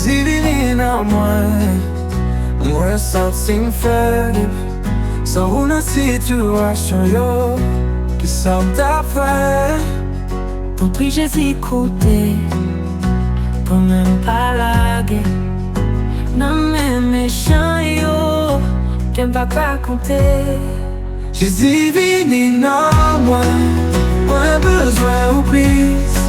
Jésus vini nan mwen santi m'fèdib. San ou nan situasyon yo, ki sa m'ta fè. Ton pri Jésus koute, pou mèm pa lage. Nan men méchan yo, kem pa rakonte. Jésus vini nan mwen bezwen ou plis.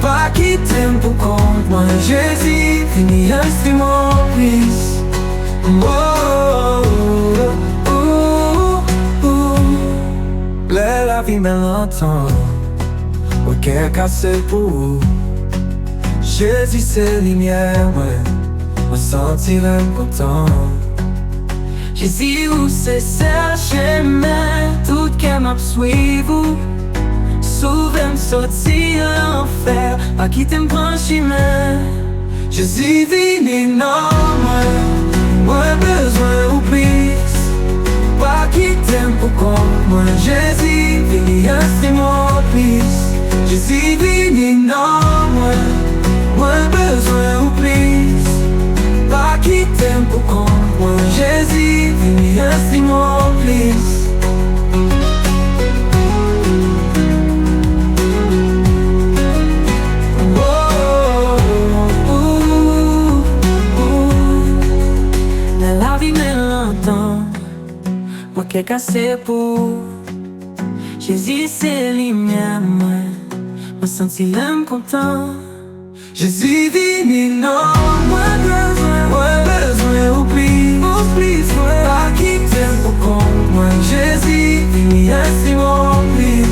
Pa kitem pou kont mwen, Jésus vini ansi mon plis. Lè la vi men lantan, mwen kè kase pou. Jésus se lumière mwen santi lèm kontan. Jésus ou se sel chemin, tout kem ap suiv ou. Souve m'soti l'enfer, pa kitem pran chimen. Jésus vini nan mwen bezwen ou plis. Pa kitem pou kont mwen, Jésus vini ansi mon plis. Jésus vini nan mwen bezwen ou plis. Pa kitem pou kont mwen, Jésus vini ansi mon plis. Mwen kè kase pou. Jésus se lumière mwen santi lèm kontan. Jésus vini nan mwen bezwen ou plis. Pa kitem pou kont mwen, Jésus vini ansi mon plis.